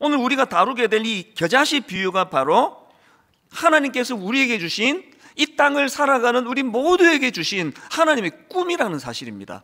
오늘 우리가 다루게 될 이 겨자씨 비유가 바로 하나님께서 우리에게 주신, 이 땅을 살아가는 우리 모두에게 주신 하나님의 꿈이라는 사실입니다.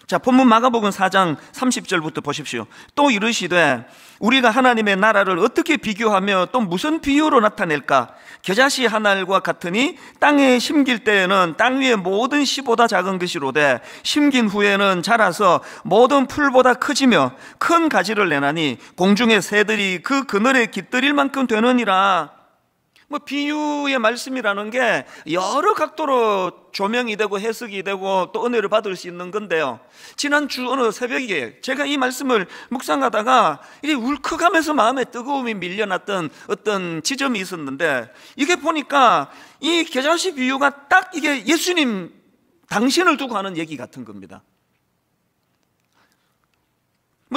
자, 본문 마가복음 4장 30절부터 보십시오. 또 이르시되 우리가 하나님의 나라를 어떻게 비교하며 또 무슨 비유로 나타낼까? 겨자씨 한 알과 같으니 땅에 심길 때에는 땅 위의 모든 씨보다 작은 것이로되 심긴 후에는 자라서 모든 풀보다 커지며 큰 가지를 내나니 공중의 새들이 그 그늘에 깃들일 만큼 되느니라. 비유의 말씀이라는 게 여러 각도로 조명이 되고 해석이 되고 또 은혜를 받을 수 있는 건데요, 지난주 어느 새벽에 제가 이 말씀을 묵상하다가 이렇게 울컥하면서 마음에 뜨거움이 밀려났던 어떤 지점이 있었는데, 이게 보니까 이 겨자씨 비유가 딱 이게 예수님 당신을 두고 하는 얘기 같은 겁니다.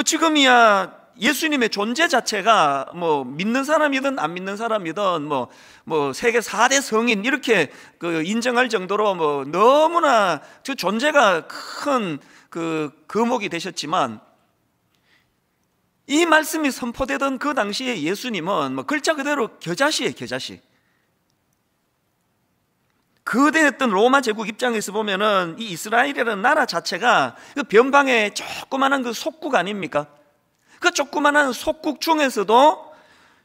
지금이야 예수님의 존재 자체가 믿는 사람이든 안 믿는 사람이든 세계 4대 성인 이렇게 인정할 정도로 너무나 그 존재가 큰 거목이 되셨지만, 이 말씀이 선포되던 그 당시에 예수님은 글자 그대로 겨자씨예요, 겨자씨. 거대했던 로마 제국 입장에서 보면은 이 이스라엘이라는 나라 자체가 그 변방의 조그만한 그 속국 아닙니까? 그 조그만한 속국 중에서도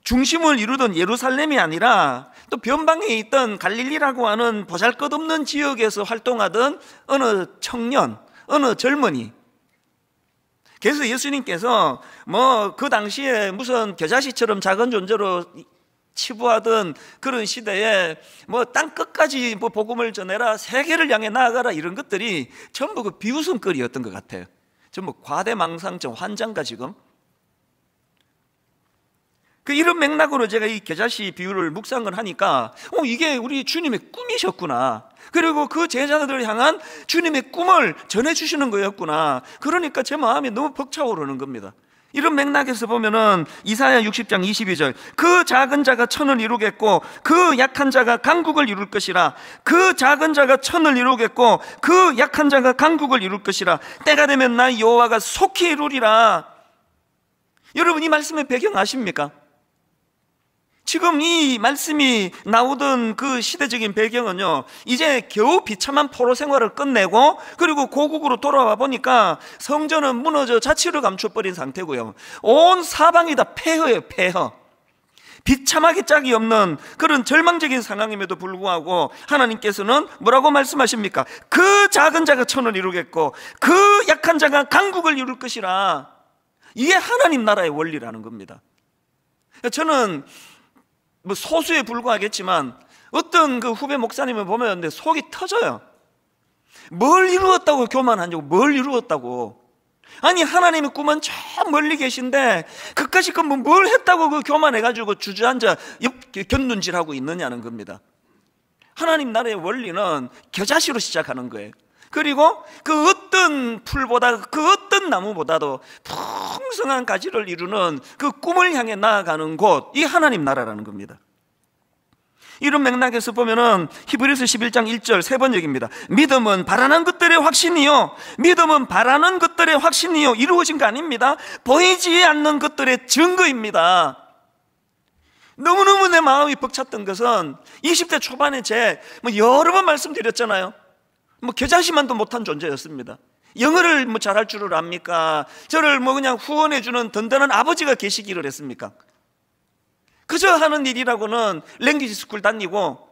중심을 이루던 예루살렘이 아니라 또 변방에 있던 갈릴리라고 하는 보잘것없는 지역에서 활동하던 어느 청년, 어느 젊은이. 그래서 예수님께서 그 당시에 무슨 겨자씨처럼 작은 존재로 치부하던 그런 시대에 땅 끝까지 복음을 전해라, 세계를 향해 나아가라, 이런 것들이 전부 그 비웃음거리였던 것 같아요. 전부 과대망상증 환장가 지금. 이런 맥락으로 제가 이 겨자씨 비유를 묵상을 하니까 이게 우리 주님의 꿈이셨구나, 그리고 그 제자들을 향한 주님의 꿈을 전해주시는 거였구나. 그러니까 제 마음이 너무 벅차오르는 겁니다. 이런 맥락에서 보면은 이사야 60장 22절, 그 작은 자가 천을 이루겠고 그 약한 자가 강국을 이룰 것이라. 그 작은 자가 천을 이루겠고 그 약한 자가 강국을 이룰 것이라. 때가 되면 나 여호와가 속히 이루리라. 여러분, 이 말씀의 배경 아십니까? 지금 이 말씀이 나오던 그 시대적인 배경은요, 이제 겨우 비참한 포로 생활을 끝내고 그리고 고국으로 돌아와 보니까 성전은 무너져 자취를 감춰버린 상태고요, 온 사방이 다 폐허예요, 폐허. 비참하게 짝이 없는 그런 절망적인 상황임에도 불구하고 하나님께서는 뭐라고 말씀하십니까? 그 작은 자가 천을 이루겠고 그 약한 자가 강국을 이룰 것이라. 이게 하나님 나라의 원리라는 겁니다. 저는 소수에 불과하겠지만 어떤 그 후배 목사님을 보면 속이 터져요. 뭘 이루었다고 교만하냐고, 뭘 이루었다고. 아니, 하나님의 꿈은 저 멀리 계신데 그까짓 건 뭘 했다고 그 교만해가지고 주저앉아 곁눈질하고 있느냐는 겁니다. 하나님 나라의 원리는 겨자씨로 시작하는 거예요. 그리고 그 어떤 풀보다, 그 어떤 나무보다도 풍성한 가지를 이루는 그 꿈을 향해 나아가는 곳, 이 하나님 나라라는 겁니다. 이런 맥락에서 보면은 히브리서 11장 1절 3번역입니다. 믿음은 바라는 것들의 확신이요, 믿음은 바라는 것들의 확신이요, 이루어진 거 아닙니다. 보이지 않는 것들의 증거입니다. 너무너무 내 마음이 벅찼던 것은 20대 초반에 여러 번 말씀드렸잖아요. 겨자씨만도 못한 존재였습니다. 영어를 잘할 줄을 압니까? 저를 그냥 후원해주는 든든한 아버지가 계시기를 했습니까? 그저 하는 일이라고는 랭귀지 스쿨 다니고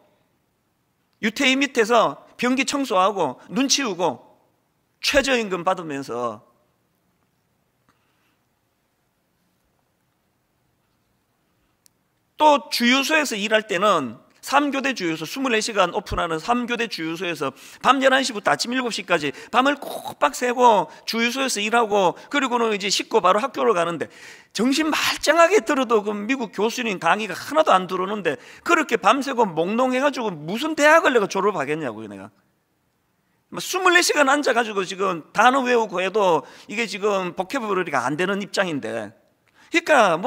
유태인 밑에서 변기 청소하고 눈 치우고 최저임금 받으면서 또 주유소에서 일할 때는 3교대 주유소, 24시간 오픈하는 3교대 주유소에서 밤 11시부터 아침 7시까지 밤을 콕박 새고 주유소에서 일하고, 그리고는 이제 씻고 바로 학교를 가는데 정신 말짱하게 들어도 그 미국 교수님 강의가 하나도 안 들어오는데 그렇게 밤새고 몽롱해가지고 무슨 대학을 내가 졸업하겠냐고요, 내가. 24시간 앉아가지고 지금 단어 외우고 해도 이게 지금 보캐블러리가 안 되는 입장인데, 그러니까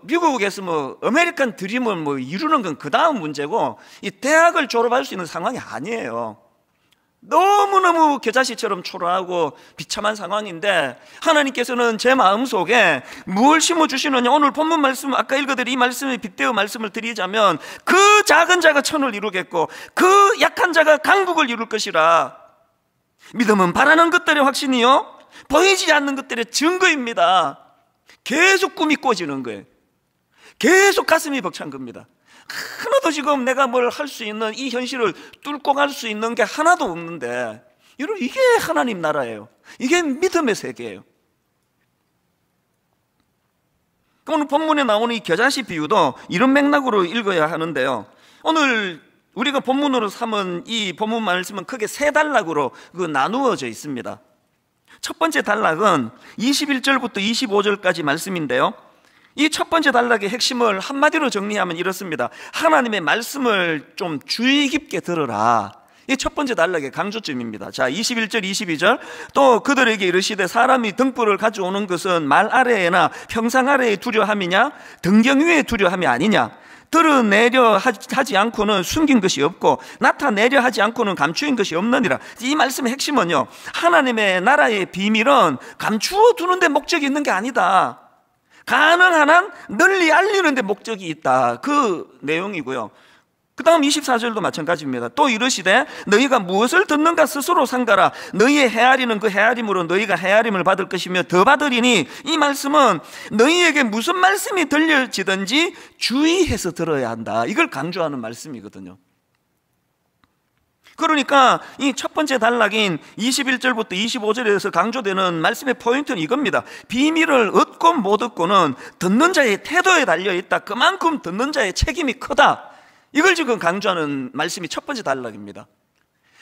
미국에서 아메리칸 드림을 이루는 건 그 다음 문제고, 이 대학을 졸업할 수 있는 상황이 아니에요. 너무너무 겨자씨처럼 초라하고 비참한 상황인데 하나님께서는 제 마음속에 무엇을 심어주시느냐. 오늘 본문 말씀, 아까 읽어드린 이 말씀에 빗대어 말씀을 드리자면 그 작은 자가 천을 이루겠고 그 약한 자가 강국을 이룰 것이라. 믿음은 바라는 것들의 확신이요 보이지 않는 것들의 증거입니다. 계속 꿈이 꿔지는 거예요. 계속 가슴이 벅찬 겁니다. 하나도 지금 내가 뭘 할 수 있는 이 현실을 뚫고 갈 수 있는 게 하나도 없는데, 여러분 이게 하나님 나라예요. 이게 믿음의 세계예요. 오늘 본문에 나오는 이 겨자씨 비유도 이런 맥락으로 읽어야 하는데요, 오늘 우리가 본문으로 삼은 이 본문 말씀은 크게 세 단락으로 나누어져 있습니다. 첫 번째 단락은 21절부터 25절까지 말씀인데요, 이 첫 번째 단락의 핵심을 한마디로 정리하면 이렇습니다. 하나님의 말씀을 좀 주의 깊게 들으라. 이 첫 번째 단락의 강조점입니다. 자, 21절 22절 또 그들에게 이르시되 사람이 등불을 가져오는 것은 말 아래에나 평상 아래에 두려 함이냐 등경 위에 두려 함이 아니냐. 드러내려 하지 않고는 숨긴 것이 없고 나타내려 하지 않고는 감추인 것이 없느니라. 이 말씀의 핵심은요, 하나님의 나라의 비밀은 감추어 두는 데 목적이 있는 게 아니다. 가능한 한 널리 알리는 데 목적이 있다. 그 내용이고요. 그 다음 24절도 마찬가지입니다. 또 이르시되 너희가 무엇을 듣는가 스스로 상가라. 너희의 헤아리는 그 헤아림으로 너희가 헤아림을 받을 것이며 더 받으리니. 이 말씀은 너희에게 무슨 말씀이 들려지든지 주의해서 들어야 한다. 이걸 강조하는 말씀이거든요. 그러니까 이 첫 번째 단락인 21절부터 25절에서 강조되는 말씀의 포인트는 이겁니다. 비밀을 얻고 못 얻고는 듣는 자의 태도에 달려있다. 그만큼 듣는 자의 책임이 크다. 이걸 지금 강조하는 말씀이 첫 번째 단락입니다.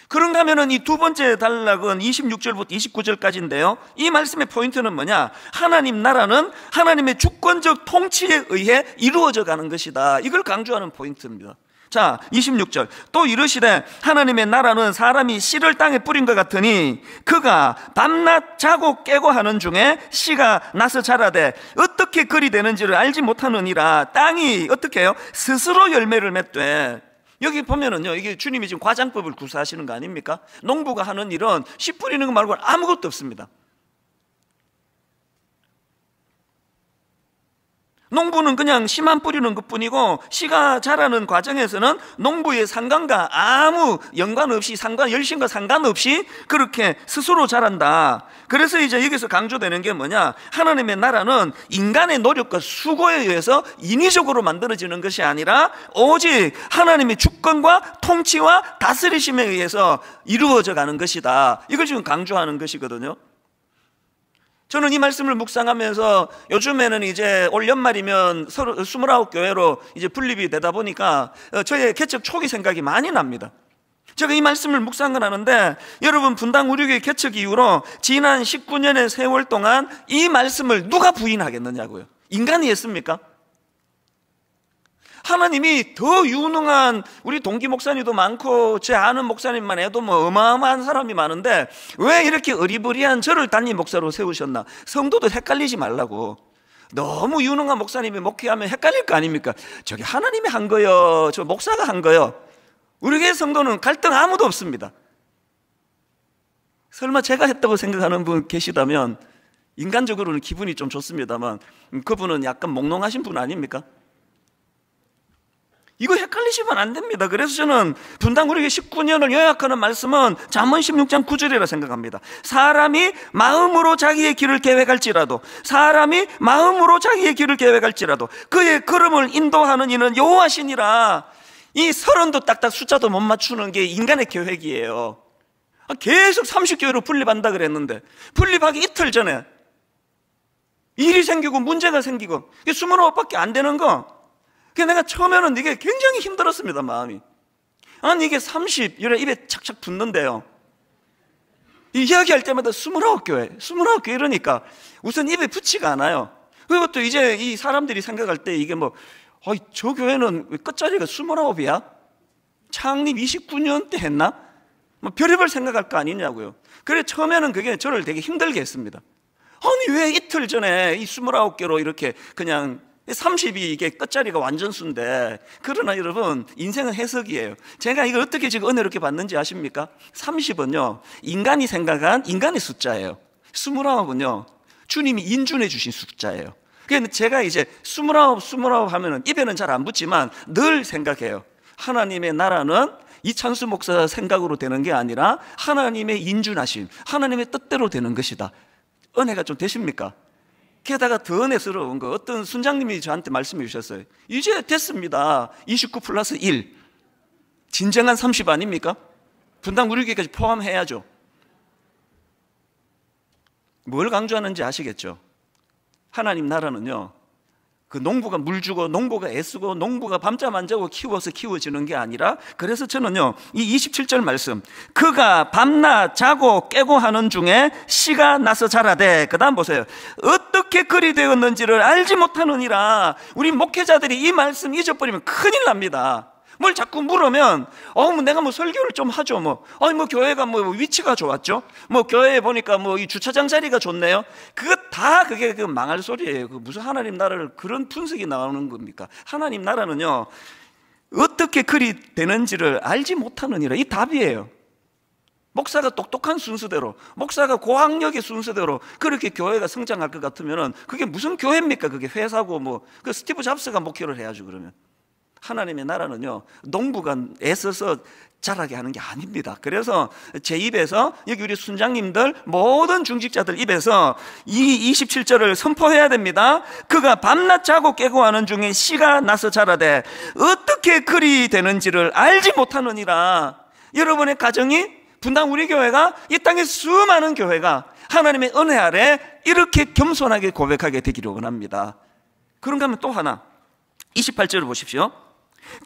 그런가 하면은 이 두 번째 단락은 26절부터 29절까지인데요, 이 말씀의 포인트는 뭐냐? 하나님 나라는 하나님의 주권적 통치에 의해 이루어져 가는 것이다. 이걸 강조하는 포인트입니다. 자, 26절 또 이르시되 하나님의 나라는 사람이 씨를 땅에 뿌린 것 같으니 그가 밤낮 자고 깨고 하는 중에 씨가 나서 자라되 어떻게 그리 되는지를 알지 못하느니라. 땅이 어떻게 해요? 스스로 열매를 맺되. 여기 보면은요, 이게 주님이 지금 과장법을 구사하시는 거 아닙니까? 농부가 하는 일은 씨 뿌리는 것 말고는 아무것도 없습니다. 농부는 그냥 씨만 뿌리는 것뿐이고 씨가 자라는 과정에서는 농부의 상관과 아무 연관없이, 열심과 상관없이 그렇게 스스로 자란다. 그래서 이제 여기서 강조되는 게 뭐냐? 하나님의 나라는 인간의 노력과 수고에 의해서 인위적으로 만들어지는 것이 아니라 오직 하나님의 주권과 통치와 다스리심에 의해서 이루어져 가는 것이다. 이걸 지금 강조하는 것이거든요. 저는 이 말씀을 묵상하면서 요즘에는 이제 올 연말이면 29교회로 이제 분립이 되다 보니까 저의 개척 초기 생각이 많이 납니다. 제가 이 말씀을 묵상을 하는데, 여러분 분당 우리교회 개척 이후로 지난 19년의 세월 동안 이 말씀을 누가 부인하겠느냐고요. 인간이 했습니까? 하나님이 더 유능한 우리 동기 목사님도 많고 제 아는 목사님만 해도 뭐 어마어마한 사람이 많은데 왜 이렇게 어리버리한 저를 담임 목사로 세우셨나? 성도도 헷갈리지 말라고. 너무 유능한 목사님이 목회하면 헷갈릴 거 아닙니까? 저게 하나님이 한 거요, 저 목사가 한 거요. 우리 교회 성도는 갈등 아무도 없습니다. 설마 제가 했다고 생각하는 분 계시다면 인간적으로는 기분이 좀 좋습니다만 그분은 약간 몽롱하신 분 아닙니까? 이거 헷갈리시면 안 됩니다. 그래서 저는 분당 우리에게 19년을 요약하는 말씀은 잠언 16장 9절이라 생각합니다. 사람이 마음으로 자기의 길을 계획할지라도, 사람이 마음으로 자기의 길을 계획할지라도 그의 걸음을 인도하는 이는 여호와시니라. 이 30도 딱딱 숫자도 못 맞추는 게 인간의 계획이에요. 계속 30교회로 분립한다 그랬는데 분립하기 이틀 전에 일이 생기고 문제가 생기고 29밖에 안 되는 거. 그래서 내가 처음에는 이게 굉장히 힘들었습니다, 마음이. 아니 이게 30, 입에 착착 붙는데요, 이야기할 때마다 29교회 이러니까 우선 입에 붙지가 않아요. 그리고 또 이제 이 사람들이 생각할 때 이게 뭐, 저 교회는 왜 끝자리가 29이야? 창립 29년 때 했나? 뭐 별의별 생각할 거 아니냐고요. 그래 처음에는 그게 저를 되게 힘들게 했습니다. 아니 왜 이틀 전에 이 29개로 이렇게 그냥 30이 이게 끝자리가 완전 수인데, 그러나 여러분 인생은 해석이에요. 제가 이걸 어떻게 지금 은혜롭게 봤는지 아십니까? 30은요 인간이 생각한 인간의 숫자예요. 29은요 주님이 인준해 주신 숫자예요. 그래서 제가 이제 29 하면은 입에는 잘 안 붙지만 늘 생각해요. 하나님의 나라는 이찬수 목사 생각으로 되는 게 아니라 하나님의 인준하심, 하나님의 뜻대로 되는 것이다. 은혜가 좀 되십니까? 게다가 더 은혜스러운 거, 어떤 순장님이 저한테 말씀해 주셨어요. 이제 됐습니다. 29 플러스 1. 진정한 30 아닙니까? 분당 우리교회까지 포함해야죠. 뭘 강조하는지 아시겠죠? 하나님 나라는요, 그 농부가 물 주고 농부가 애쓰고 농부가 밤잠 안 자고 키워서 키워지는 게 아니라, 그래서 저는요 이 27절 말씀, 그가 밤낮 자고 깨고 하는 중에 씨가 나서 자라되, 그 다음 보세요. 어떻게 그리 되었는지를 알지 못하느니라. 우리 목회자들이 이 말씀 잊어버리면 큰일 납니다. 뭘 자꾸 물으면 내가 뭐 설교를 좀 하죠. 뭐 교회가 뭐 위치가 좋았죠. 뭐 교회에 보니까 뭐 이 주차장 자리가 좋네요. 그거 다 그게 그 망할 소리예요. 그 무슨 하나님 나라를 그런 분석이 나오는 겁니까? 하나님 나라는요 어떻게 그리 되는지를 알지 못하느니라. 이 답이에요. 목사가 똑똑한 순서대로, 목사가 고학력의 순서대로 그렇게 교회가 성장할 것 같으면은 그게 무슨 교회입니까? 그게 회사고 뭐 그 스티브 잡스가 목회를 해야죠. 그러면 하나님의 나라는요 농부가 애써서 자라게 하는 게 아닙니다. 그래서 제 입에서, 여기 우리 순장님들 모든 중직자들 입에서 이 27절을 선포해야 됩니다. 그가 밤낮 자고 깨고 하는 중에 씨가 나서 자라되 어떻게 그리 되는지를 알지 못하느니라. 여러분의 가정이, 분당 우리 교회가, 이 땅의 수많은 교회가 하나님의 은혜 아래 이렇게 겸손하게 고백하게 되기를 원합니다. 그런가 하면 또 하나, 28절을 보십시오.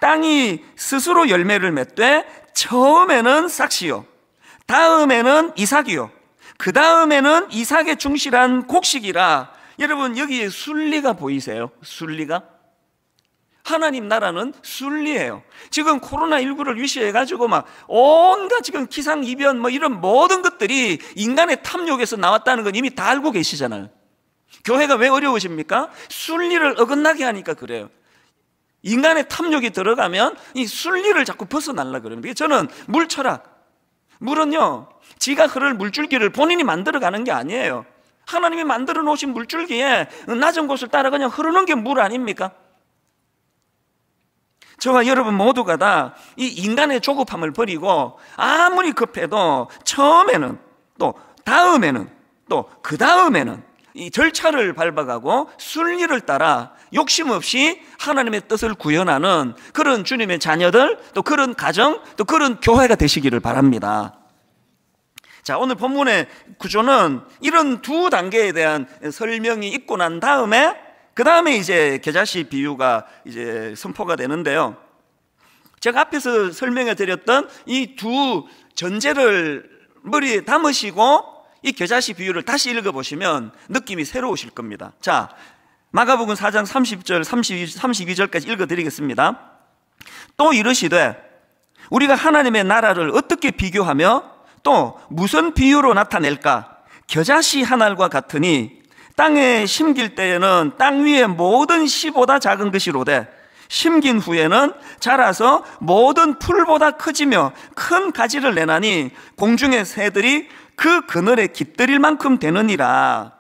땅이 스스로 열매를 맺되 처음에는 싹시요, 다음에는 이삭이요, 그 다음에는 이삭의 충실한 곡식이라. 여러분 여기 순리가 보이세요? 순리가? 하나님 나라는 순리예요. 지금 코로나19를 위시해가지고 막 온갖 지금 기상이변 뭐 이런 모든 것들이 인간의 탐욕에서 나왔다는 건 이미 다 알고 계시잖아요. 교회가 왜 어려우십니까? 순리를 어긋나게 하니까 그래요. 인간의 탐욕이 들어가면 이 순리를 자꾸 벗어나려고 그럽니다. 저는 물 철학, 물은요 지가 흐를 물줄기를 본인이 만들어가는 게 아니에요. 하나님이 만들어 놓으신 물줄기에 낮은 곳을 따라 그냥 흐르는 게 물 아닙니까? 저와 여러분 모두가 다 이 인간의 조급함을 버리고 아무리 급해도 처음에는, 또 다음에는, 또 그 다음에는 이 절차를 밟아가고 순리를 따라 욕심 없이 하나님의 뜻을 구현하는 그런 주님의 자녀들, 또 그런 가정, 또 그런 교회가 되시기를 바랍니다. 자, 오늘 본문의 구조는 이런 두 단계에 대한 설명이 있고 난 다음에, 그 다음에 이제 겨자씨 비유가 이제 선포가 되는데요. 제가 앞에서 설명해 드렸던 이 두 전제를 머리에 담으시고 이 겨자씨 비유를 다시 읽어보시면 느낌이 새로우실 겁니다. 자, 마가복음 4장 30절 32절까지 읽어드리겠습니다. 또 이르시되 우리가 하나님의 나라를 어떻게 비교하며 또 무슨 비유로 나타낼까? 겨자씨 한 알과 같으니 땅에 심길 때에는 땅 위의 모든 씨보다 작은 것이로되 심긴 후에는 자라서 모든 풀보다 커지며 큰 가지를 내나니 공중의 새들이 그 그늘에 깃들일 만큼 되느니라.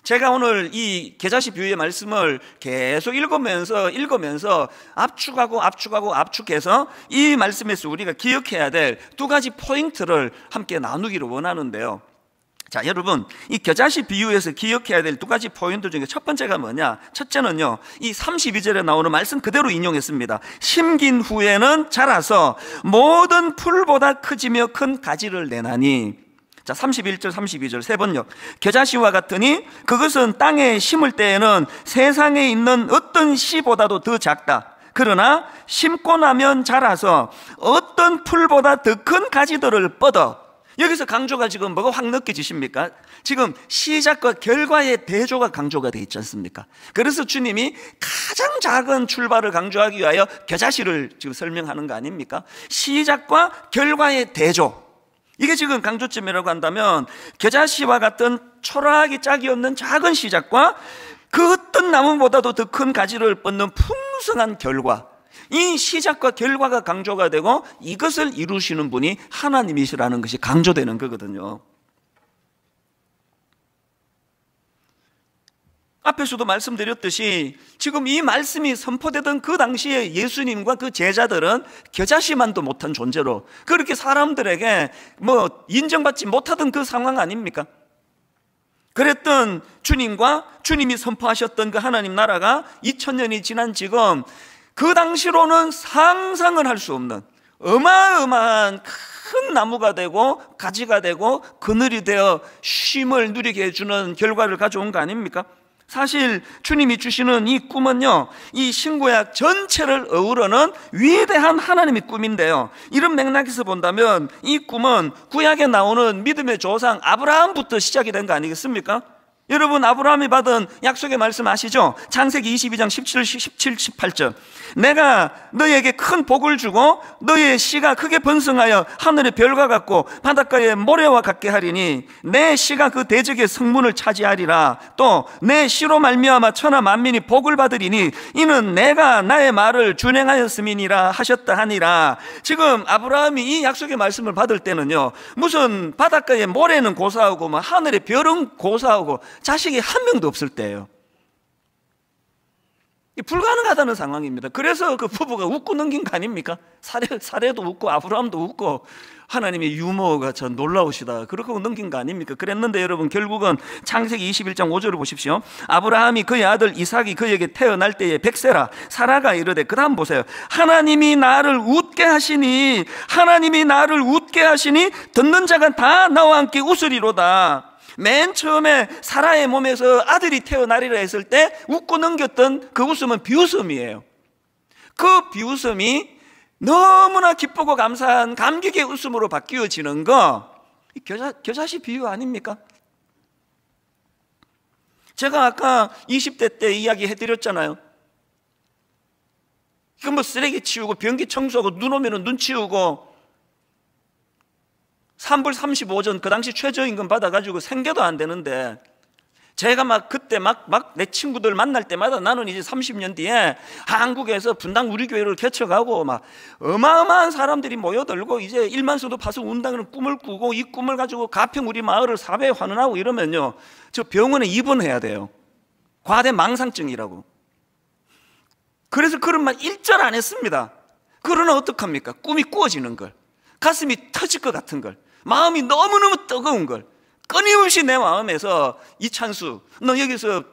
제가 오늘 이 겨자씨 비유의 말씀을 계속 읽으면서 압축해서 이 말씀에서 우리가 기억해야 될 두 가지 포인트를 함께 나누기를 원하는데요. 자, 여러분, 이 겨자씨 비유에서 기억해야 될 두 가지 포인트 중에 첫 번째가 뭐냐? 첫째는요, 이 32절에 나오는 말씀 그대로 인용했습니다. 심긴 후에는 자라서 모든 풀보다 커지며 큰 가지를 내나니. 자, 31절 32절 세 번역. 겨자씨와 같으니 그것은 땅에 심을 때에는 세상에 있는 어떤 씨보다도 더 작다. 그러나 심고 나면 자라서 어떤 풀보다 더 큰 가지들을 뻗어. 여기서 강조가 지금 뭐가 확 느껴지십니까? 지금 시작과 결과의 대조가 강조가 되어 있지 않습니까? 그래서 주님이 가장 작은 출발을 강조하기 위하여 겨자씨를 지금 설명하는 거 아닙니까? 시작과 결과의 대조, 이게 지금 강조점이라고 한다면 겨자씨와 같은 초라하기 짝이 없는 작은 시작과 그 어떤 나무보다도 더 큰 가지를 뻗는 풍성한 결과, 이 시작과 결과가 강조가 되고 이것을 이루시는 분이 하나님이시라는 것이 강조되는 거거든요. 앞에서도 말씀드렸듯이 지금 이 말씀이 선포되던 그 당시에 예수님과 그 제자들은 겨자씨만도 못한 존재로 그렇게 사람들에게 인정받지 못하던 그 상황 아닙니까? 그랬던 주님과 주님이 선포하셨던 그 하나님 나라가 2000년이 지난 지금 그 당시로는 상상을 할 수 없는 어마어마한 큰 나무가 되고 가지가 되고 그늘이 되어 쉼을 누리게 해주는 결과를 가져온 거 아닙니까? 사실 주님이 주시는 이 꿈은요, 이 신구약 전체를 어우러는 위대한 하나님의 꿈인데요, 이런 맥락에서 본다면 이 꿈은 구약에 나오는 믿음의 조상 아브라함부터 시작이 된 거 아니겠습니까? 여러분, 아브라함이 받은 약속의 말씀 아시죠? 창세기 22장 17, 18절. 내가 너에게 큰 복을 주고 너의 씨가 크게 번성하여 하늘의 별과 같고 바닷가의 모래와 같게 하리니 내 씨가 그 대적의 성문을 차지하리라. 또 내 씨로 말미암아 천하 만민이 복을 받으리니 이는 내가 나의 말을 준행하였음이니라 하셨다 하니라. 지금 아브라함이 이 약속의 말씀을 받을 때는요, 무슨 바닷가의 모래는 고사하고 하늘의 별은 고사하고 자식이 한 명도 없을 때예요. 불가능하다는 상황입니다. 그래서 그 부부가 웃고 넘긴 거 아닙니까? 사례도 웃고 아브라함도 웃고 하나님의 유머가 전 놀라우시다 그렇게 넘긴 거 아닙니까? 그랬는데 여러분, 결국은 창세기 21장 5절을 보십시오. 아브라함이 그의 아들 이삭이 그에게 태어날 때에 백세라 사라가 이르되, 그 다음 보세요. 하나님이 나를 웃게 하시니 듣는 자가 다 나와 함께 웃으리로다. 맨 처음에 사라의 몸에서 아들이 태어나리라 했을 때 웃고 넘겼던 그 웃음은 비웃음이에요. 그 비웃음이 너무나 기쁘고 감사한 감격의 웃음으로 바뀌어지는 거, 겨자씨 비유 아닙니까? 제가 아까 20대 때 이야기 해드렸잖아요. 쓰레기 치우고 변기 청소하고 눈 오면 눈 치우고 3불 35전 그 당시 최저임금 받아가지고 생계도 안 되는데, 제가 그때 내 친구들 만날 때마다 나는 이제 30년 뒤에 한국에서 분당 우리 교회를 개척하고 어마어마한 사람들이 모여들고 이제 1만수도 파서 운다는 꿈을 꾸고, 이 꿈을 가지고 가평 우리 마을을 사회에 환원하고 이러면요, 저 병원에 입원해야 돼요. 과대 망상증이라고. 그래서 그런 말 일절 안 했습니다. 그러나 어떡합니까? 꿈이 꾸어지는 걸, 가슴이 터질 것 같은 걸, 마음이 너무너무 뜨거운 걸, 끊임없이 내 마음에서 이찬수, 너 여기서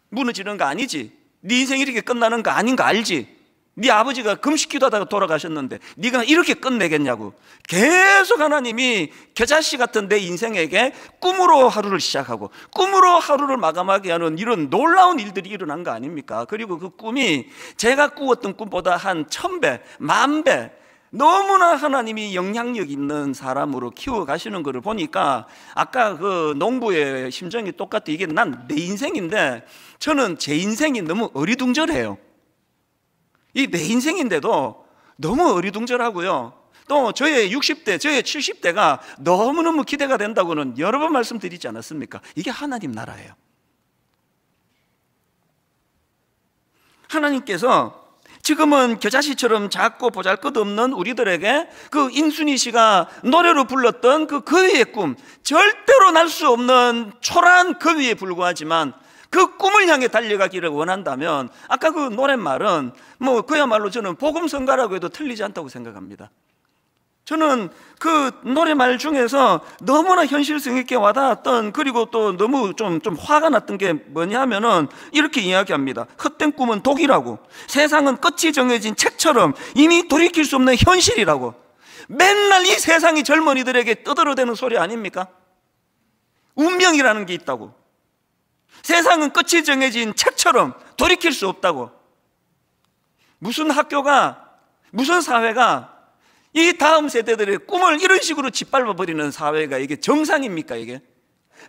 무너지는 거 아니지? 네 인생이 이렇게 끝나는 거 아닌 거 알지? 네 아버지가 금식기도하다가 돌아가셨는데 네가 이렇게 끝내겠냐고 계속 하나님이 겨자씨 같은 내 인생에게 꿈으로 하루를 시작하고 꿈으로 하루를 마감하게 하는 이런 놀라운 일들이 일어난 거 아닙니까? 그리고 그 꿈이 제가 꾸었던 꿈보다 한 1000배, 10,000배 너무나 하나님이 영향력 있는 사람으로 키워가시는 것을 보니까, 아까 그 농부의 심정이 똑같아. 이게 난 내 인생인데 저는 제 인생이 너무 어리둥절해요. 이 내 인생인데도 너무 어리둥절하고요, 또 저의 60대, 저의 70대가 너무너무 기대가 된다고는 여러 번 말씀드리지 않았습니까? 이게 하나님 나라예요. 하나님께서 지금은 겨자씨처럼 작고 보잘것없는 우리들에게 그 인순이 씨가 노래로 불렀던 그 거위의 꿈, 절대로 날 수 없는 초라한 거위에 불과하지만 그 꿈을 향해 달려가기를 원한다면 아까 그 노랫말은 그야말로 저는 복음성가라고 해도 틀리지 않다고 생각합니다. 저는 그 노래말 중에서 너무나 현실성 있게 와닿았던, 그리고 또 너무 좀 화가 났던 게 뭐냐면은 이렇게 이야기합니다. 헛된 꿈은 독이라고, 세상은 끝이 정해진 책처럼 이미 돌이킬 수 없는 현실이라고. 맨날 이 세상이 젊은이들에게 떠들어대는 소리 아닙니까? 운명이라는 게 있다고, 세상은 끝이 정해진 책처럼 돌이킬 수 없다고. 무슨 학교가, 무슨 사회가 이 다음 세대들의 꿈을 이런 식으로 짓밟아버리는 사회가 이게 정상입니까? 이게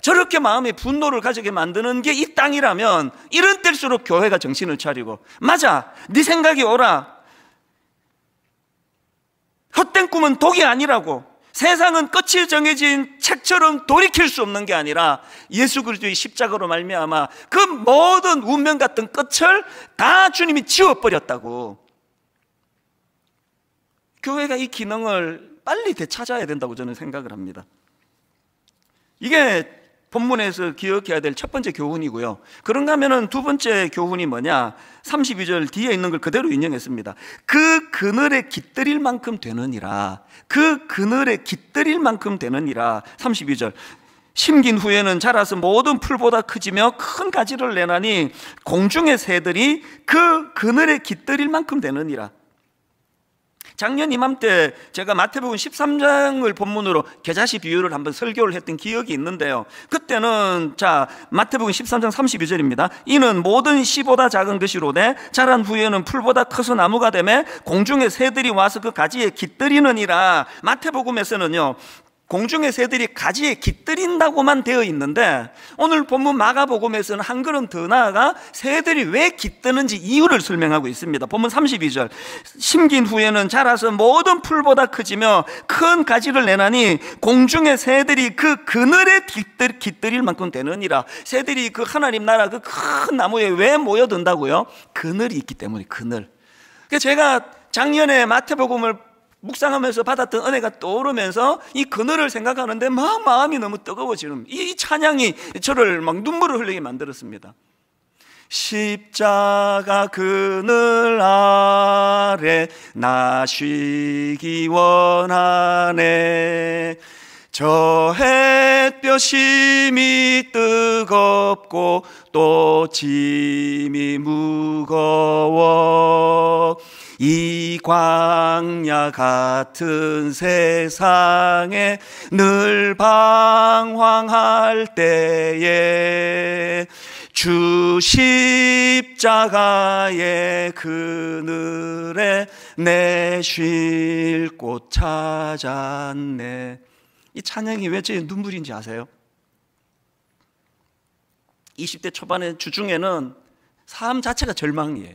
저렇게 마음의 분노를 가지게 만드는 게 이 땅이라면 이런 때일수록 교회가 정신을 차리고, 맞아, 네 생각이 옳아, 헛된 꿈은 독이 아니라고, 세상은 끝이 정해진 책처럼 돌이킬 수 없는 게 아니라 예수 그리스도의 십자가로 말미암아 그 모든 운명 같은 끝을 다 주님이 지워버렸다고. 교회가 이 기능을 빨리 되찾아야 된다고 저는 생각을 합니다. 이게 본문에서 기억해야 될 첫 번째 교훈이고요. 그런가 하면은 두 번째 교훈이 뭐냐? 32절 뒤에 있는 걸 그대로 인용했습니다. 그 그늘에 깃들일 만큼 되느니라. 그 그늘에 깃들일 만큼 되느니라. 32절. 심긴 후에는 자라서 모든 풀보다 크지며 큰 가지를 내나니 공중의 새들이 그 그늘에 깃들일 만큼 되느니라. 작년 이맘때 제가 마태복음 13장을 본문으로 겨자씨 비유를 한번 설교를 했던 기억이 있는데요. 그때는 마태복음 13장 32절입니다. 이는 모든 씨보다 작은 것이로되 자란 후에는 풀보다 커서 나무가 되매 공중의 새들이 와서 그 가지에 깃들이느니라. 마태복음에서는요, 공중의 새들이 가지에 깃들인다고만 되어 있는데 오늘 본문 마가복음에서는 한 걸음 더 나아가 새들이 왜 깃드는지 이유를 설명하고 있습니다. 본문 32절. 심긴 후에는 자라서 모든 풀보다 크지며 큰 가지를 내나니 공중의 새들이 그 그늘에 깃들일 만큼 되느니라. 새들이 그 하나님 나라 그 큰 나무에 왜 모여든다고요? 그늘이 있기 때문에. 그늘. 그래서 제가 작년에 마태복음을 묵상하면서 받았던 은혜가 떠오르면서 이 그늘을 생각하는데 막 마음이 너무 뜨거워지는, 이 찬양이 저를 막 눈물을 흘리게 만들었습니다. 십자가 그늘 아래 나 쉬기 원하네. 저 햇볕이 미 뜨겁고 또 짐이 무거워 이 광야 같은 세상에 늘 방황할 때에 주 십자가의 그늘에 내 쉴 곳 찾았네. 이 찬양이 왜 제 눈물인지 아세요? 20대 초반의 주중에는 삶 자체가 절망이에요.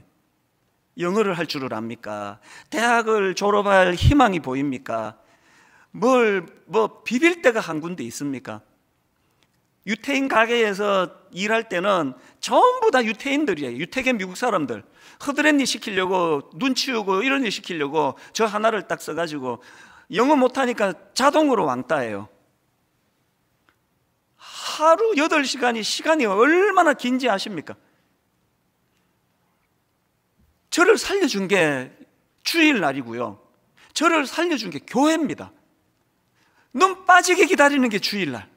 영어를 할 줄을 압니까? 대학을 졸업할 희망이 보입니까? 비빌 데가 한 군데 있습니까? 유태인 가게에서 일할 때는 전부 다 유태인들이에요. 유태계 미국 사람들. 허드렛일 시키려고, 눈 치우고 이런 일 시키려고 저 하나를 딱 써가지고 영어 못하니까 자동으로 왕따예요. 하루 8시간이 시간이 얼마나 긴지 아십니까? 저를 살려준 게 주일날이고요, 저를 살려준 게 교회입니다. 눈 빠지게 기다리는 게 주일날.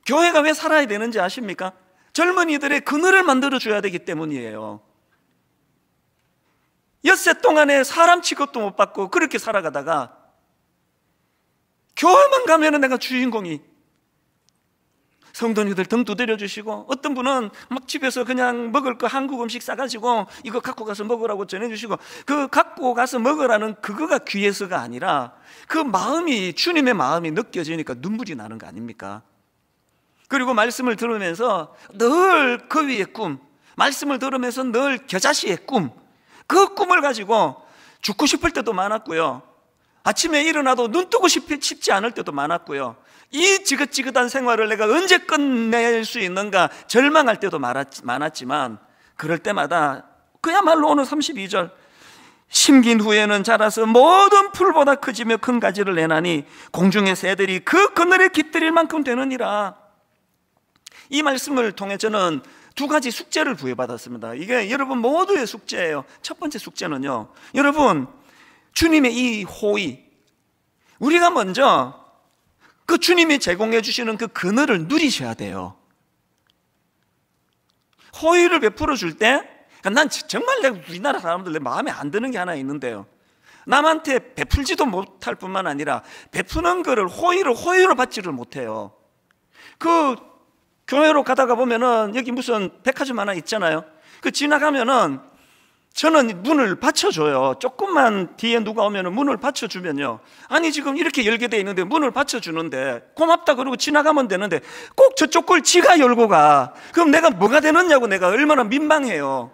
교회가 왜 살아야 되는지 아십니까? 젊은이들의 그늘을 만들어줘야 되기 때문이에요. 엿새 동안에 사람 취급도 못 받고 그렇게 살아가다가 교회만 가면은 내가 주인공이, 성도님들 등 두드려 주시고, 어떤 분은 막 집에서 그냥 먹을 거 한국 음식 싸가지고 이거 갖고 가서 먹으라고 전해주시고, 그 갖고 가서 먹으라는 그거가 귀해서가 아니라 그 마음이, 주님의 마음이 느껴지니까 눈물이 나는 거 아닙니까? 그리고 말씀을 들으면서 늘 그 위의 꿈, 말씀을 들으면서 늘 겨자씨의 꿈, 그 꿈을 가지고 죽고 싶을 때도 많았고요, 아침에 일어나도 눈 뜨고 싶지 않을 때도 많았고요, 이 지긋지긋한 생활을 내가 언제 끝낼 수 있는가 절망할 때도 많았지만, 그럴 때마다 그야말로 오늘 32절, 심긴 후에는 자라서 모든 풀보다 크지며 큰 가지를 내나니 공중의 새들이 그 그늘에 깃들일 만큼 되느니라. 이 말씀을 통해 저는 두 가지 숙제를 부여받았습니다. 이게 여러분 모두의 숙제예요. 첫 번째 숙제는요, 여러분 주님의 이 호의, 우리가 먼저 그 주님이 제공해 주시는 그 그늘을 누리셔야 돼요. 호의를 베풀어 줄 때, 난 정말 우리나라 사람들 내 마음에 안 드는 게 하나 있는데요, 남한테 베풀지도 못할 뿐만 아니라 베푸는 거를 호의로 받지를 못해요. 그 교회로 가다가 보면은 여기 무슨 백화점 하나 있잖아요. 그 지나가면은 저는 문을 받쳐줘요. 조금만 뒤에 누가 오면은 문을 받쳐주면요, 아니 지금 이렇게 열게 돼 있는데 문을 받쳐주는데 고맙다 그러고 지나가면 되는데 꼭 저쪽 걸 지가 열고 가. 그럼 내가 뭐가 되느냐고, 내가 얼마나 민망해요.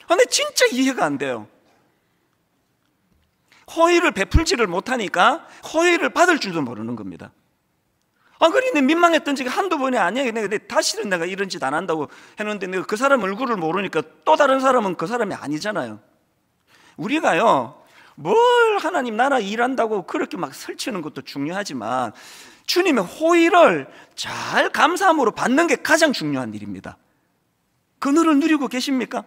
근데 진짜 이해가 안 돼요. 호의를 베풀지를 못하니까 호의를 받을 줄도 모르는 겁니다. 그러니 민망했던 적이 한두 번이 아니야. 내가 다시는 내가 이런 짓 안 한다고 했는데 내가 그 사람 얼굴을 모르니까 또 다른 사람은 그 사람이 아니잖아요. 우리가요, 뭘 하나님 나라 일한다고 그렇게 막 설치는 것도 중요하지만 주님의 호의를 잘 감사함으로 받는 게 가장 중요한 일입니다. 그늘을 누리고 계십니까?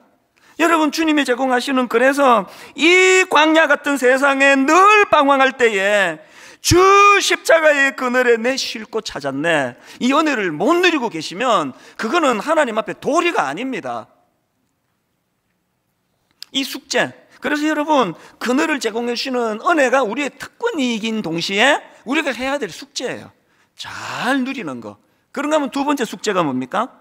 여러분, 주님이 제공하시는, 그래서 이 광야 같은 세상에 늘 방황할 때에 주 십자가의 그늘에 내 쉴 곳 찾았네, 이 은혜를 못 누리고 계시면 그거는 하나님 앞에 도리가 아닙니다. 이 숙제, 그래서 여러분, 그늘을 제공해 주시는 은혜가 우리의 특권이긴 동시에 우리가 해야 될 숙제예요. 잘 누리는 거. 그런가 하면 두 번째 숙제가 뭡니까?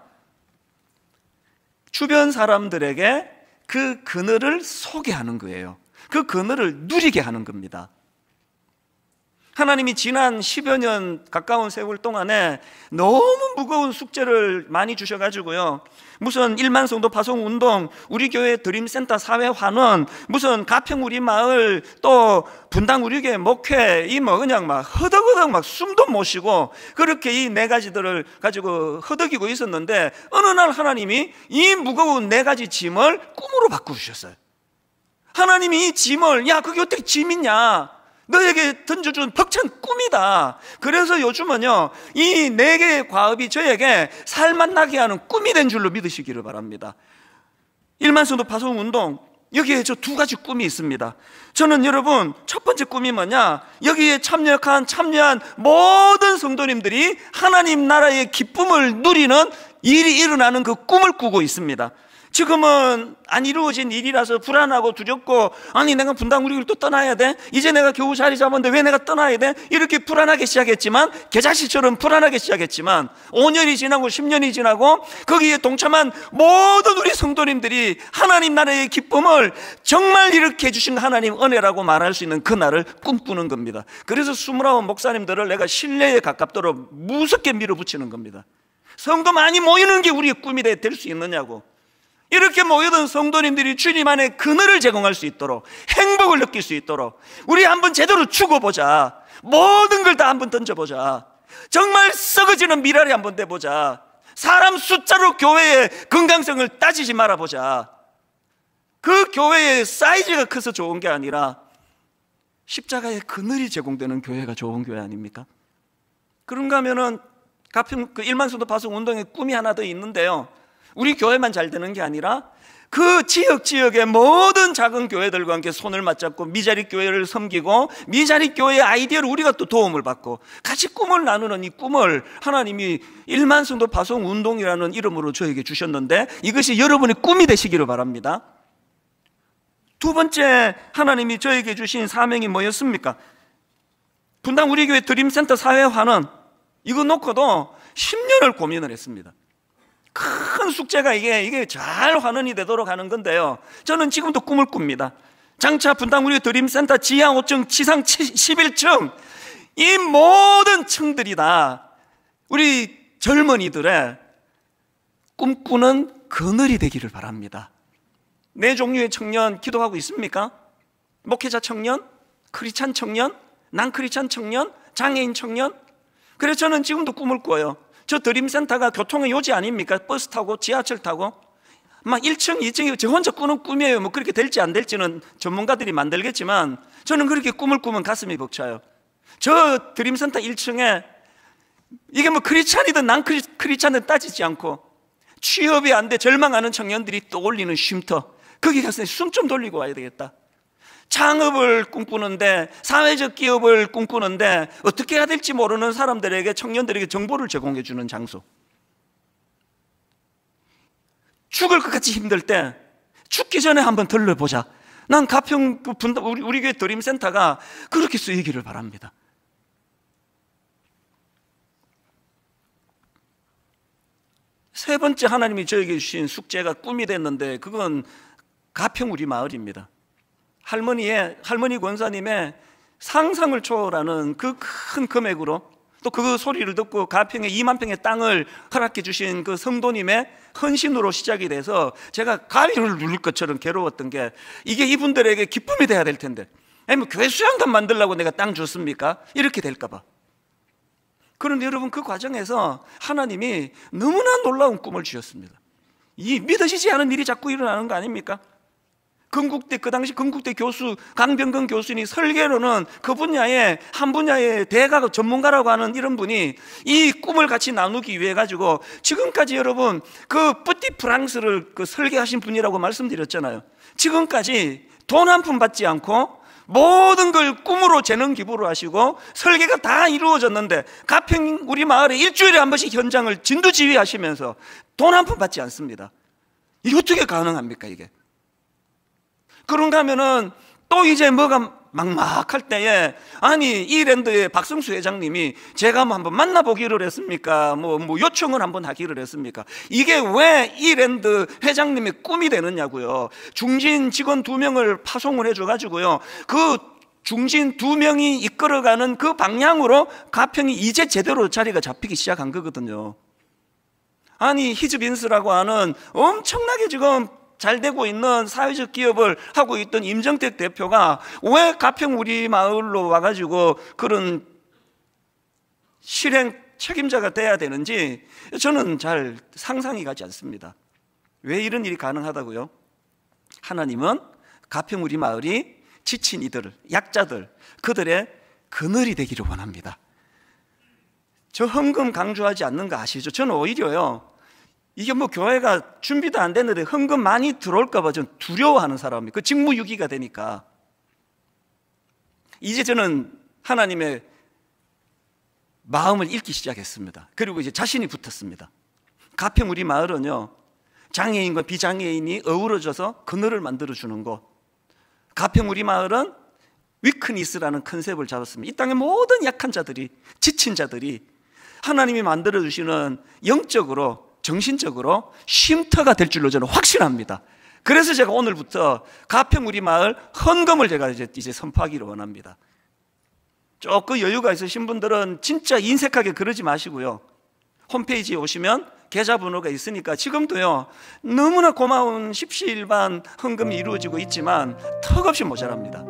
주변 사람들에게 그 그늘을 소개하는 거예요. 그 그늘을 누리게 하는 겁니다. 하나님이 지난 10여 년 가까운 세월 동안에 너무 무거운 숙제를 많이 주셔가지고요, 무슨 1만 성도 파송 운동, 우리 교회 드림센터 사회 환원, 무슨 가평 우리 마을, 또 분당 우리 교회 목회, 이 뭐 그냥 막 허덕허덕 막 숨도 못 쉬고 그렇게 이 네 가지들을 가지고 허덕이고 있었는데, 어느 날 하나님이 이 무거운 네 가지 짐을 꿈으로 바꾸셨어요. 하나님이 이 짐을, 야, 그게 어떻게 짐이냐, 너에게 던져준 벅찬 꿈이다. 그래서 요즘은요, 이 네 개의 과업이 저에게 살맛 나게 하는 꿈이 된 줄로 믿으시기를 바랍니다. 1만 성도 파송 운동, 여기에 저 두 가지 꿈이 있습니다. 저는 여러분, 첫 번째 꿈이 뭐냐, 여기에 참여한 모든 성도님들이 하나님 나라의 기쁨을 누리는 일이 일어나는 그 꿈을 꾸고 있습니다. 지금은 안 이루어진 일이라서 불안하고 두렵고, 아니 내가 분당 우리 교회를 또 떠나야 돼? 이제 내가 겨우 자리 잡았는데 왜 내가 떠나야 돼? 이렇게 불안하게 시작했지만, 계자씨처럼 불안하게 시작했지만 5년이 지나고 10년이 지나고 거기에 동참한 모든 우리 성도님들이 하나님 나라의 기쁨을 정말 이렇게 해주신 하나님 은혜라고 말할 수 있는 그날을 꿈꾸는 겁니다. 그래서 29 목사님들을 내가 신뢰에 가깝도록 무섭게 밀어붙이는 겁니다. 성도 많이 모이는 게 우리의 꿈이 될 수 있느냐고. 이렇게 모여든 성도님들이 주님 안에 그늘을 제공할 수 있도록, 행복을 느낄 수 있도록 우리 한번 제대로 죽어보자. 모든 걸 다 한번 던져보자. 정말 썩어지는 미랄이 한번 돼보자. 사람 숫자로 교회의 건강성을 따지지 말아보자. 그 교회의 사이즈가 커서 좋은 게 아니라 십자가의 그늘이 제공되는 교회가 좋은 교회 아닙니까? 그런가 하면은 가평 그 1만 성도 파송 운동의 꿈이 하나 더 있는데요, 우리 교회만 잘 되는 게 아니라 그 지역의 모든 작은 교회들과 함께 손을 맞잡고 미자립 교회를 섬기고, 미자립 교회의 아이디어를 우리가 또 도움을 받고 같이 꿈을 나누는 이 꿈을 하나님이 1만 성도 파송 운동이라는 이름으로 저에게 주셨는데, 이것이 여러분의 꿈이 되시기를 바랍니다. 두 번째 하나님이 저에게 주신 사명이 뭐였습니까? 분당 우리 교회 드림센터 사회화는 이거 놓고도 10년을 고민을 했습니다. 큰 숙제가 이게 잘 환원이 되도록 하는 건데요, 저는 지금도 꿈을 꿉니다. 장차 분당 우리 드림센터 지하 5층 지상 11층 이 모든 층들이 다 우리 젊은이들의 꿈꾸는 그늘이 되기를 바랍니다. 네 종류의 청년 기도하고 있습니까? 목회자 청년, 크리스찬 청년, 난크리스찬 청년, 장애인 청년. 그래서 저는 지금도 꿈을 꿔요. 저 드림센터가 교통의 요지 아닙니까? 버스 타고 지하철 타고 막 1층, 2층이 저 혼자 꾸는 꿈이에요. 뭐 그렇게 될지 안 될지는 전문가들이 만들겠지만 저는 그렇게 꿈을 꾸면 가슴이 벅차요. 저 드림센터 1층에 이게 뭐 크리스찬이든 난크리스찬이든 따지지 않고 취업이 안 돼 절망하는 청년들이 떠올리는 쉼터, 거기 가서 숨 좀 돌리고 와야 되겠다. 창업을 꿈꾸는데, 사회적 기업을 꿈꾸는데 어떻게 해야 될지 모르는 사람들에게, 청년들에게 정보를 제공해 주는 장소. 죽을 것 같이 힘들 때 죽기 전에 한번 들러보자. 난 가평 우리 교회 드림센터가 그렇게 쓰이기를 바랍니다. 세 번째 하나님이 저에게 주신 숙제가 꿈이 됐는데, 그건 가평 우리 마을입니다. 할머니 권사님의 상상을 초월하는 그 큰 금액으로, 또 그 소리를 듣고 가평에 2만 평의 땅을 허락해 주신 그 성도님의 헌신으로 시작이 돼서 제가 가위를 누를 것처럼 괴로웠던 게, 이게 이분들에게 기쁨이 돼야 될 텐데 아니면 교회 수양관 만들려고 내가 땅 줬습니까? 이렇게 될까 봐. 그런데 여러분, 그 과정에서 하나님이 너무나 놀라운 꿈을 주셨습니다. 이 믿어지지 않은 일이 자꾸 일어나는 거 아닙니까? 건국대, 그 당시 건국대 교수 강병근 교수님이 설계로는 그 분야의 한 분야의 대가 전문가라고 하는 이런 분이 이 꿈을 같이 나누기 위해 가지고, 지금까지 여러분 그 뿌띠 프랑스를 그 설계하신 분이라고 말씀드렸잖아요. 지금까지 돈 한 푼 받지 않고 모든 걸 꿈으로 재능 기부로 하시고 설계가 다 이루어졌는데, 가평 우리 마을에 일주일에 한 번씩 현장을 진두지휘하시면서 돈 한 푼 받지 않습니다. 이게 어떻게 가능합니까, 이게? 그런가 하면은 또 이제 뭐가 막막할 때에, 아니 이랜드의 박성수 회장님이 제가 한번 만나보기를 했습니까? 뭐 요청을 한번 하기를 했습니까? 이게 왜 이랜드 회장님의 꿈이 되느냐고요. 중진 직원 2명을 파송을 해줘가지고요, 그 중진 2명이 이끌어가는 그 방향으로 가평이 이제 제대로 자리가 잡히기 시작한 거거든요. 아니 히즈빈스라고 하는 엄청나게 지금 잘 되고 있는 사회적 기업을 하고 있던 임정택 대표가 왜 가평 우리 마을로 와가지고 그런 실행 책임자가 돼야 되는지 저는 잘 상상이 가지 않습니다. 왜 이런 일이 가능하다고요? 하나님은 가평 우리 마을이 지친 이들, 약자들, 그들의 그늘이 되기를 원합니다. 저 헌금 강조하지 않는 거 아시죠? 저는 오히려요, 이게 뭐 교회가 준비도 안 됐는데 헌금 많이 들어올까 봐 좀 두려워하는 사람이, 그 직무유기가 되니까. 이제 저는 하나님의 마음을 읽기 시작했습니다. 그리고 이제 자신이 붙었습니다. 가평 우리 마을은요, 장애인과 비장애인이 어우러져서 그늘을 만들어주는 곳. 가평 우리 마을은 위크니스라는 컨셉을 잡았습니다. 이 땅의 모든 약한 자들이, 지친 자들이 하나님이 만들어주시는 영적으로, 정신적으로 쉼터가 될 줄로 저는 확신합니다. 그래서 제가 오늘부터 가평 우리 마을 헌금을 제가 이제 선포하기를 원합니다. 조금 여유가 있으신 분들은 진짜 인색하게 그러지 마시고요, 홈페이지에 오시면 계좌번호가 있으니까 지금도요 너무나 고마운 십시일반 헌금이 이루어지고 있지만 턱없이 모자랍니다.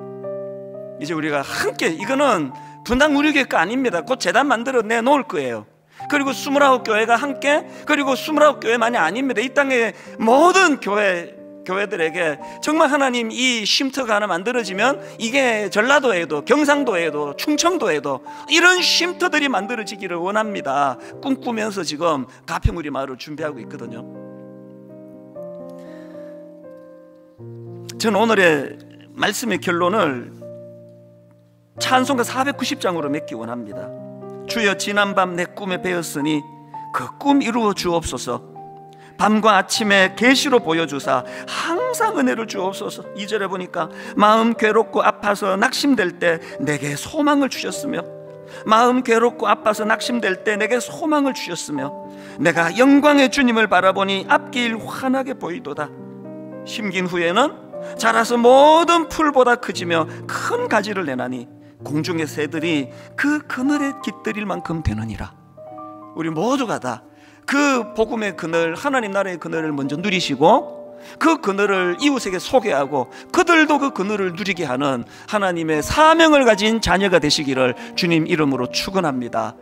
이제 우리가 함께, 이거는 분당 우리교회가 아닙니다. 곧 재단 만들어 내놓을 거예요. 그리고 29교회가 함께, 그리고 29교회만이 아닙니다. 이 땅의 모든 교회들에게 정말 하나님 이 쉼터가 하나 만들어지면, 이게 전라도에도, 경상도에도, 충청도에도 이런 쉼터들이 만들어지기를 원합니다. 꿈꾸면서 지금 가평 우리 마을을 준비하고 있거든요. 저는 오늘의 말씀의 결론을 찬송가 490장으로 맺기 원합니다. 주여 지난밤 내 꿈에 배었으니 그 꿈 이루어 주옵소서. 밤과 아침에 계시로 보여주사 항상 은혜를 주옵소서. 2절에 보니까 마음 괴롭고 아파서 낙심될 때 내게 소망을 주셨으며, 마음 괴롭고 아파서 낙심될 때 내게 소망을 주셨으며, 내가 영광의 주님을 바라보니 앞길 환하게 보이도다. 심긴 후에는 자라서 모든 풀보다 크지며 큰 가지를 내나니 공중의 새들이 그 그늘에 깃들일 만큼 되느니라. 우리 모두가 다 그 복음의 그늘, 하나님 나라의 그늘을 먼저 누리시고, 그 그늘을 이웃에게 소개하고 그들도 그 그늘을 누리게 하는 하나님의 사명을 가진 자녀가 되시기를 주님 이름으로 축원합니다.